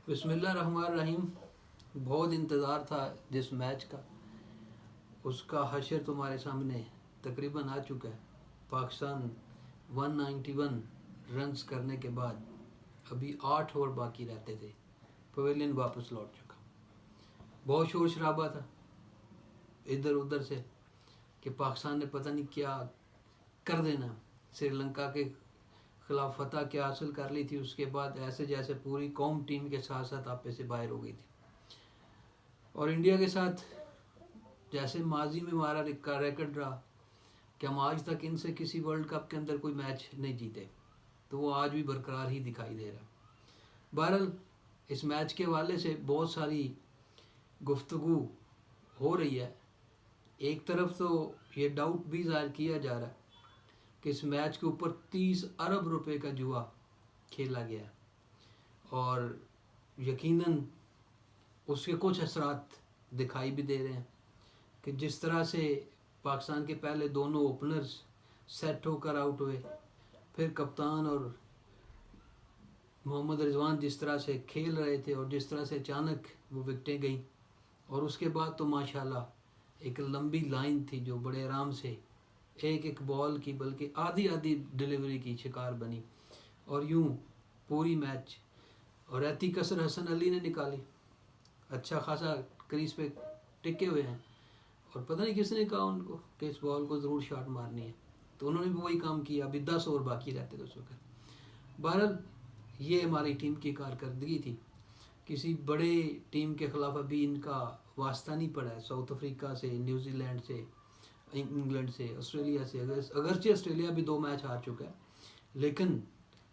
بسم اللہ الرحمن الرحیم. بہت انتظار تھا جس میچ کا، اس کا حشر تمہارے سامنے تقریباً آ چکا ہے. پاکستان 191 رنز کرنے کے بعد ابھی 8 اوور باقی رہتے تھے، پویلین واپس لوٹ چکا. بہت شور شرابہ تھا ادھر ادھر سے کہ پاکستان نے پتہ نہیں کیا کر دینا، سری لنکا کے خلاف فتح کیا حاصل کر لی تھی. اس کے بعد ایسے جیسے پوری قوم ٹیم کے ساتھ ساتھ آپے سے باہر ہو گئی تھی. اور انڈیا کے ساتھ جیسے ماضی میں ہمارا ریکارڈ رہا کہ ہم آج تک ان سے کسی ورلڈ کپ کے اندر کوئی میچ نہیں جیتے، تو وہ آج بھی برقرار ہی دکھائی دے رہا. بہرحال اس میچ کے حوالے سے بہت ساری گفتگو ہو رہی ہے. ایک طرف تو یہ ڈاؤٹ بھی ظاہر کیا جا رہا ہے کہ اس میچ کے اوپر 30 ارب روپے کا جوا کھیلا گیا ہے، اور یقیناً اس کے کچھ اثرات دکھائی بھی دے رہے ہیں کہ جس طرح سے پاکستان کے پہلے دونوں اوپنرز سیٹ ہو کر آؤٹ ہوئے، پھر کپتان اور محمد رضوان جس طرح سے کھیل رہے تھے اور جس طرح سے اچانک وہ وکٹیں گئیں، اور اس کے بعد تو ماشاءاللہ ایک لمبی لائن تھی جو بڑے آرام سے ایک بال کی بلکہ آدھی ڈیلیوری کی شکار بنی، اور یوں پوری میچ. اور رہتی کسر حسن علی نے نکالی، اچھا خاصا کریز پہ ٹکے ہوئے ہیں، اور پتہ نہیں کس نے کہا ان کو کہ اس بال کو ضرور شاٹ مارنی ہے، تو انہوں نے بھی وہی کام کیا. ابھی 10 اوور باقی رہتے تھے اس وقت. بہرحال یہ ہماری ٹیم کی کارکردگی تھی. کسی بڑے ٹیم کے خلاف ابھی ان کا واسطہ نہیں پڑا ہے. ساؤتھ افریقہ سے، نیوزی لینڈ سے، انگلینڈ سے، آسٹریلیا سے، اگرچہ آسٹریلیا بھی 2 میچ ہار چکا ہے، لیکن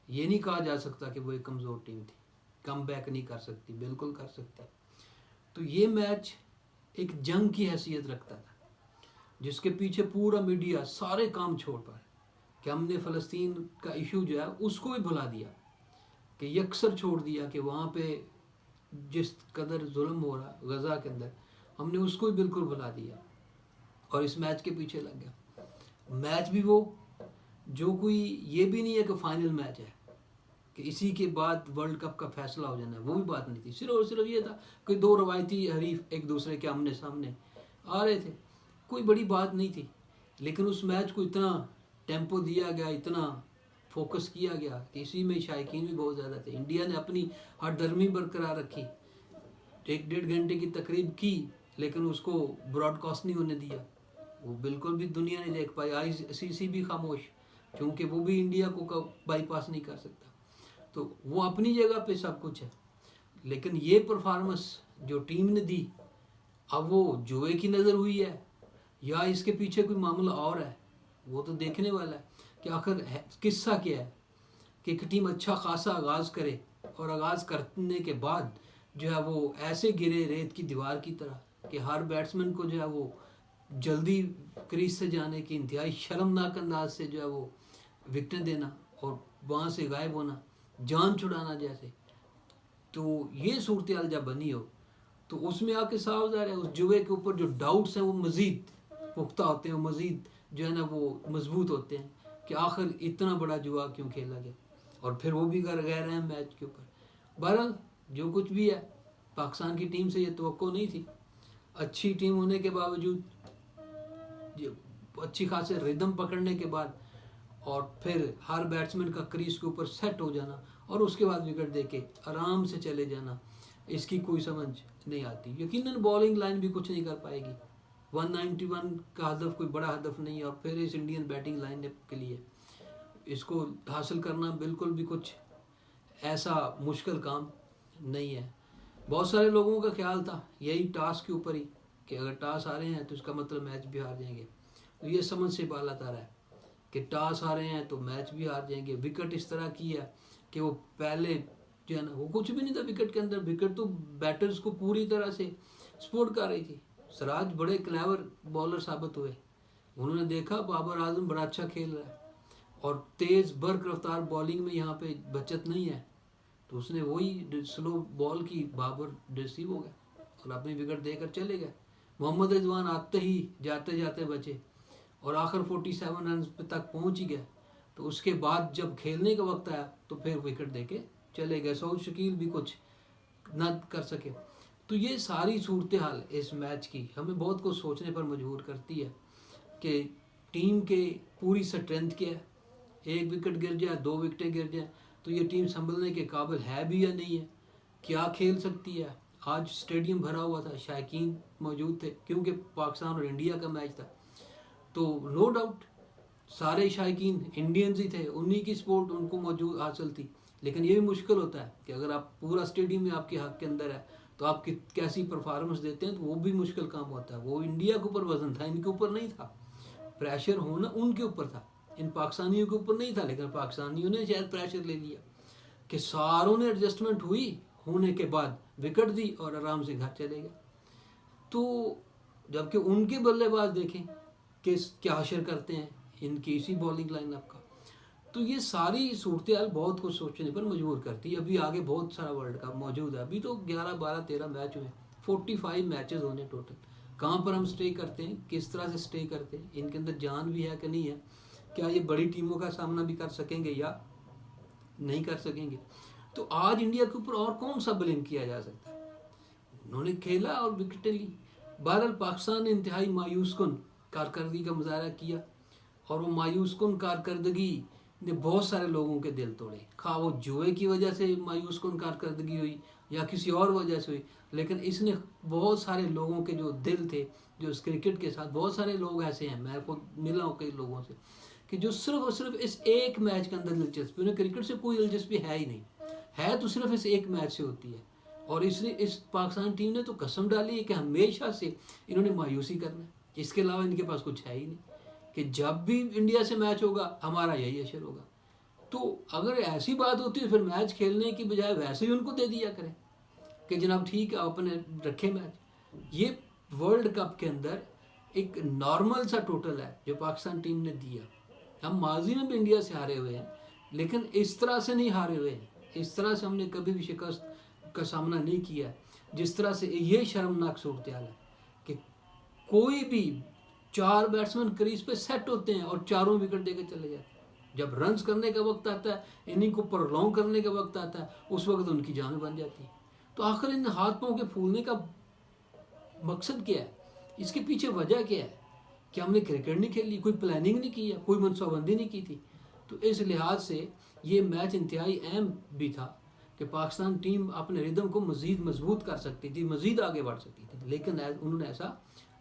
یہ نہیں کہا جا سکتا کہ وہ ایک کمزور ٹیم تھی. کم بیک نہیں کر سکتی، بالکل کر سکتی. تو یہ میچ ایک جنگ کی حیثیت رکھتا تھا جس کے پیچھے پورا میڈیا سارے کام چھوڑ پائے کہ ہم نے فلسطین کا ایشو جو ہے اس کو بھی بھلا دیا، کہ یکسر چھوڑ دیا کہ وہاں پہ جس قدر ظلم ہو رہا غزہ کے اندر، ہم نے اس کو بھی بالکل بھلا دیا اور اس میچ کے پیچھے لگ گیا. میچ بھی وہ جو کوئی یہ بھی نہیں ہے کہ فائنل میچ ہے کہ اسی کے بعد ورلڈ کپ کا فیصلہ ہو جانا ہے، وہ بھی بات نہیں تھی. صرف اور صرف یہ تھا کہ 2 روایتی حریف ایک دوسرے کے آمنے سامنے آ رہے تھے، کوئی بڑی بات نہیں تھی. لیکن اس میچ کو اتنا ٹیمپو دیا گیا، اتنا فوکس کیا گیا کہ اسی میں شائقین بھی بہت زیادہ تھے. انڈیا نے اپنی ہر درمی برقرار رکھی، 1.5 گھنٹے کی تقریب کی، لیکن اس کو براڈ کاسٹ نہیں ہونے دیا. وہ بالکل بھی دنیا نہیں دیکھ پائی. ICC بھی خاموش، کیونکہ وہ بھی انڈیا کو بائی پاس نہیں کر سکتا. تو وہ اپنی جگہ پہ سب کچھ ہے، لیکن یہ پرفارمنس جو ٹیم نے دی، اب وہ جوئے کی نظر ہوئی ہے یا اس کے پیچھے کوئی معاملہ اور ہے، وہ تو دیکھنے والا ہے کہ آخر قصہ کیا ہے. کہ ایک ٹیم اچھا خاصا آغاز کرے اور آغاز کرنے کے بعد جو ہے وہ ایسے گرے ریت کی دیوار کی طرح کہ ہر بیٹسمین کو جو ہے وہ جلدی کریز سے جانے کی انتہائی شرمناک انداز سے جو ہے وہ وکٹیں دینا اور وہاں سے غائب ہونا، جان چھڑانا جیسے. تو یہ صورتحال جب بنی ہو تو اس میں آ کے صاف ظاہر ہے اس جوئے کے اوپر جو ڈاؤٹس ہیں وہ مزید پختہ ہوتے ہیں، وہ مزید جو ہے نا وہ مضبوط ہوتے ہیں کہ آخر اتنا بڑا جوا کیوں کھیلا گیا، اور پھر وہ بھی غیر اہم میچ کے اوپر. بہرحال جو کچھ بھی ہے، پاکستان کی ٹیم سے یہ توقع نہیں تھی. اچھی ٹیم ہونے کے باوجود، اچھی خاصے ردم پکڑنے کے بعد، اور پھر ہر بیٹسمین کا کریز کے اوپر سیٹ ہو جانا اور اس کے بعد وکٹ دے کے آرام سے چلے جانا، اس کی کوئی سمجھ نہیں آتی. یقیناً بالنگ لائن بھی کچھ نہیں کر پائے گی. 191 کا ہدف کوئی بڑا ہدف نہیں ہے، اور پھر اس انڈین بیٹنگ لائن کے لیے اس کو حاصل کرنا بالکل بھی کچھ ایسا مشکل کام نہیں ہے. بہت سارے لوگوں کا خیال تھا یہی ٹاس کے اوپر ہی کہ اگر ٹاس ہارے ہیں تو اس کا مطلب میچ بھی ہار جائیں گے. تو یہ سمجھ سے بالا تر ہے کہ ٹاس ہارے ہیں تو میچ بھی ہار جائیں گے. وکٹ اس طرح کی ہے کہ وہ پہلے جو ہے نا وہ کچھ بھی نہیں تھا وکٹ کے اندر. وکٹ تو بیٹرز کو پوری طرح سے سپورٹ کر رہی تھی. سراج بڑے کلیور بالر ثابت ہوئے، انہوں نے دیکھا بابر اعظم بڑا اچھا کھیل رہا ہے اور تیز برق رفتار بالنگ میں یہاں پہ بچت نہیں ہے، تو اس نے وہی سلو بال کی، بابر ریسیو ہو گیا اور اپنی وکٹ دے کر چلے گئے. محمد رضوان آتے ہی جاتے جاتے بچے اور آخر 47 رنز تک پہنچ ہی گئے. تو اس کے بعد جب کھیلنے کا وقت آیا تو پھر وکٹ دے کے چلے گئے. سعود شکیل بھی کچھ نہ کر سکے. تو یہ ساری صورتحال اس میچ کی ہمیں بہت کچھ سوچنے پر مجبور کرتی ہے کہ ٹیم کے پوری اسٹرینتھ کیا ہے. ایک وکٹ گر جائے 2 وکٹیں گر جائیں تو یہ ٹیم سنبھلنے کے قابل ہے بھی یا نہیں ہے, کیا کھیل سکتی ہے. آج اسٹیڈیم بھرا ہوا تھا, شائقین موجود تھے کیونکہ پاکستان اور انڈیا کا میچ تھا, تو نو ڈاؤٹ سارے شائقین انڈینز ہی تھے, انہی کی سپورٹ ان کو موجود حاصل تھی. لیکن یہ بھی مشکل ہوتا ہے کہ اگر آپ پورا اسٹیڈیم میں آپ کے حق کے اندر ہے تو آپ کیسی پرفارمنس دیتے ہیں, تو وہ بھی مشکل کام ہوتا ہے. وہ انڈیا کے اوپر وزن تھا, ان کے اوپر نہیں تھا. پریشر ہونا ان کے اوپر تھا, ان پاکستانیوں کے اوپر نہیں تھا. لیکن پاکستانیوں نے شاید پریشر لے لیا کہ ساروں نے ایڈجسٹمنٹ ہونے کے بعد وکٹ دی اور آرام سے گھر چلے گئے. تو جبکہ ان کے بلے باز دیکھیں کہ کیا حشر کرتے ہیں ان کی اسی بالنگ لائن اپ کا. تو یہ ساری صورتحال بہت کچھ سوچنے پر مجبور کرتی ہے. ابھی آگے بہت سارا ورلڈ کپ موجود ہے, ابھی تو 11 12 13 میچ ہوئے, 45 میچز ہونے ٹوٹل. کہاں پر ہم سٹے کرتے ہیں, کس طرح سے سٹے کرتے ہیں, ان کے اندر جان بھی ہے کہ نہیں ہے, کیا یہ بڑی ٹیموں کا سامنا بھی کر سکیں گے یا نہیں کر سکیں گے. تو آج انڈیا کے اوپر اور کون سا بلیم کیا جا سکتا ہے, انہوں نے کھیلا اور وکٹیں لی. بہرحال پاکستان نے انتہائی مایوس کن کارکردگی کا مظاہرہ کیا, اور وہ مایوس کن کارکردگی نے بہت سارے لوگوں کے دل توڑے. خواہ وہ جوئے کی وجہ سے مایوس کن کارکردگی ہوئی یا کسی اور وجہ سے ہوئی, لیکن اس نے بہت سارے لوگوں کے جو دل تھے, جو اس کرکٹ کے ساتھ, بہت سارے لوگ ایسے ہیں, میں خود ملا ہوں کئی لوگوں سے, کہ جو صرف اور صرف اس ایک میچ کے اندر دلچسپی, انہیں کرکٹ سے کوئی دلچسپی ہے ہی نہیں, ہے تو صرف اس ایک میچ سے ہوتی ہے. اور اس پاکستان ٹیم نے تو قسم ڈالی ہے کہ ہمیشہ سے انہوں نے مایوسی کرنا ہے, اس کے علاوہ ان کے پاس کچھ ہے ہی نہیں, کہ جب بھی انڈیا سے میچ ہوگا ہمارا یہی اشر ہوگا. تو اگر ایسی بات ہوتی ہے پھر میچ کھیلنے کی بجائے ویسے ہی ان کو دے دیا کریں کہ جناب ٹھیک ہے آپ نے رکھے میچ. یہ ورلڈ کپ کے اندر ایک نارمل سا ٹوٹل ہے جو پاکستان ٹیم نے دیا. ہم ماضی میں بھی انڈیا سے ہارے ہوئے ہیں, لیکن اس طرح سے نہیں ہارے ہوئے ہیں, اس طرح سے ہم نے کبھی بھی شکست کا سامنا نہیں کیا ہے جس طرح سے. یہ شرمناک صورتحال ہے کہ کوئی بھی 4 بیٹسمین کریز پہ سیٹ ہوتے ہیں اور چاروں وکٹ دے کے چلے جاتے ہیں. جب رنز کرنے کا وقت آتا ہے, اننگ کو پرولونگ کرنے کا وقت آتا ہے, اس وقت ان کی جان بن جاتی ہے. تو آخر ان ہاتھ پاؤں کے پھولنے کا مقصد کیا ہے, اس کے پیچھے وجہ کیا ہے, کہ ہم نے کرکٹ نہیں کھیلی, کوئی پلاننگ نہیں کی ہے, کوئی منصوبہ بندی نہیں کی تھی. تو اس لحاظ سے یہ میچ انتہائی اہم بھی تھا کہ پاکستان ٹیم اپنے ردم کو مزید مضبوط کر سکتی تھی, مزید آگے بڑھ سکتی تھی, لیکن انہوں نے ایسا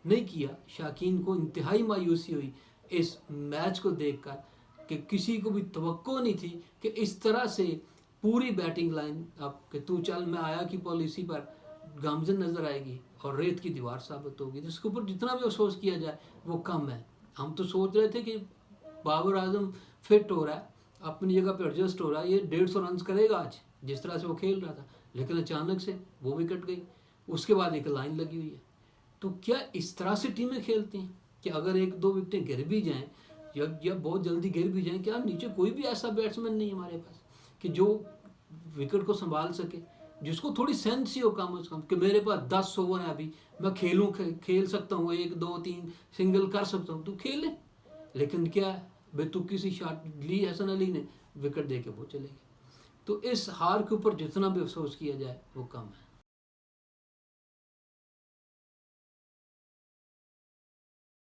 نہیں کیا. شائقین کو انتہائی مایوسی ہوئی اس میچ کو دیکھ کر کہ کسی کو بھی توقع نہیں تھی کہ اس طرح سے پوری بیٹنگ لائن اب کہ تو چل میں آیا کی پالیسی پر گامزن نظر آئے گی اور ریت کی دیوار ثابت ہوگی. جس کے اوپر جتنا بھی افسوس کیا جائے وہ کم ہے. ہم تو سوچ رہے تھے کہ بابر اعظم فٹ ہو رہا ہے, اپنی جگہ پہ ایڈجسٹ ہو رہا ہے, یہ 150 رنز کرے گا آج جس طرح سے وہ کھیل رہا تھا, لیکن اچانک سے وہ وکٹ گئی. اس کے بعد ایک لائن لگی ہوئی ہے. تو کیا اس طرح سے ٹیمیں کھیلتی ہیں کہ اگر 1-2 وکٹیں گر بھی جائیں یا بہت جلدی گر بھی جائیں, کیا نیچے کوئی بھی ایسا بیٹسمین نہیں ہمارے پاس کہ جو وکٹ کو سنبھال سکے, جس کو تھوڑی سینس ہی ہو کم از کم کہ میرے پاس 10 اوور ہیں, ابھی میں کھیل سکتا ہوں, 1 2 3 سنگل کر سکتا ہوں, تو کھیلے. لیکن کیا ہے بے تو کسی شاٹ لی حسن علی نے وکٹ دے کے وہ چلے گئے. تو اس ہار کے اوپر جتنا بھی افسوس کیا جائے وہ کم ہے.